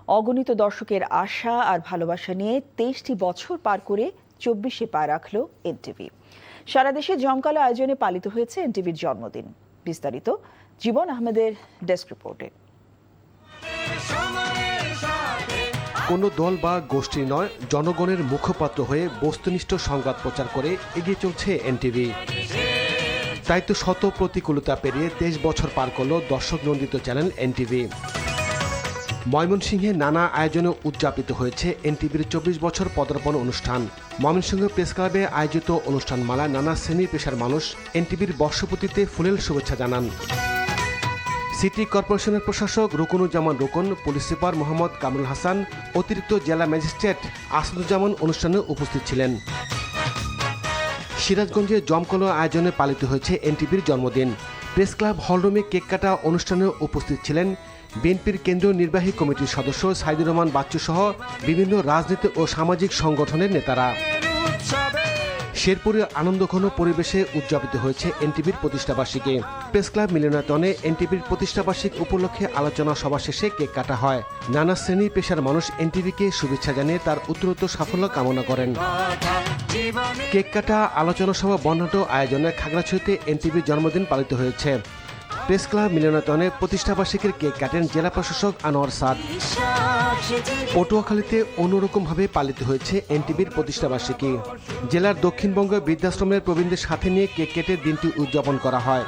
অগণিত দর্শকের আশা আর ভালোবাসা নিয়ে ২৩টি বছর পার করে ২৪শে পা রাখল এনটিভি। সারা দেশে জমকালো আয়োজনে পালিত হয়েছে এনটিভির জন্মদিন। বিস্তারিত জীবন আহমেদের ডেস্ক রিপোর্টে। কোনো দল বা গোষ্ঠী নয়, জনগণের মুখপাত্র হয়ে বস্তুনিষ্ঠ সংবাদ প্রচার করে এগিয়ে চলছে এনটিভি। তাই তো শত প্রতিকূলতা পেরিয়ে ২৩ বছর পার করল দর্শক নন্দিত চ্যানেল এনটিভি। ময়মনসিংহে নানা আয়োজনে উদযাপিত হয়েছে এনটিভির ২৪ বছর পদার্পণ অনুষ্ঠান। ময়মনসিংহ প্রেস ক্লাবে আয়োজিত অনুষ্ঠানমালায় নানা শ্রেণী পেশার মানুষ এনটিভির বর্ষপূর্তিতে ফুলেল শুভেচ্ছা জানান। সিটি কর্পোরেশনের প্রশাসক রুকনুজ্জামান রুকন, পুলিশ সুপার মোহাম্মদ কামরুল হাসান, অতিরিক্ত জেলা ম্যাজিস্ট্রেট আসাদুজ্জামান অনুষ্ঠানে উপস্থিত ছিলেন। সিরাজগঞ্জে জমকালো আয়োজনে পালিত হয়েছে এনটিভির জন্মদিন। প্রেস ক্লাব হলরুমে কেক কাটা অনুষ্ঠানে উপস্থিত ছিলেন বিএনপির কেন্দ্রীয় নির্বাহী কমিটির সদস্য সাইদুর রহমান বাচ্চু সহ বিভিন্ন রাজনীতি ও সামাজিক সংগঠনের নেতারা। শেরপুরে আনন্দঘন পরিবেশে উদযাপিত হয়েছে এনটিভির প্রতিষ্ঠাবার্ষিকী। প্রেস ক্লাব মিলনায়তনে এনটিভির প্রতিষ্ঠাবার্ষিকী উপলক্ষে আলোচনা সভা শেষে কেক কাটা হয়। নানা শ্রেণী পেশার মানুষ এনটিভিকে শুভেচ্ছা জানিয়ে তার উত্তরোত্তর সাফল্য কামনা করেন। কেক কাটা, আলোচনা সভা বর্ণাঢ্য আয়োজনে খাগড়াছড়িতে এনটিভির জন্মদিন পালিত হয়েছে। প্রেস ক্লাব মিলনায়তনে প্রতিষ্ঠাবার্ষিকীর কেক কাটেন জেলা প্রশাসক আনোয়ার সাদ। পটুয়াখালীতে অন্যরকমভাবে পালিত হয়েছে এনটিভির প্রতিষ্ঠাবার্ষিকী। জেলার দক্ষিণবঙ্গ বৃদ্ধাশ্রমের প্রবীণদের সাথে নিয়ে কেক কেটে দিনটি উদযাপন করা হয়।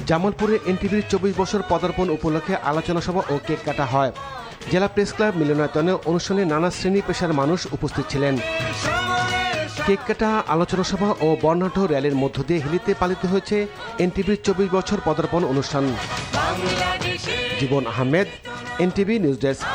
জামালপুরে এনটিভির ২৪ বছর পদার্পণ উপলক্ষে আলোচনা সভা ও কেক কাটা হয়। জেলা প্রেস ক্লাব মিলনায়তনে অনুষ্ঠানে নানা শ্রেণী পেশার মানুষ উপস্থিত ছিলেন। কেক কাটা, আলোচনা সভা ও বর্ণাঢ্য র্যালির মধ্য দিয়ে হিলিতে পালিত হয়েছে এনটিভির ২৪ বছর পদার্পণ অনুষ্ঠান। জীবন আহমেদ, এনটিভি নিউজ ডেস্ক।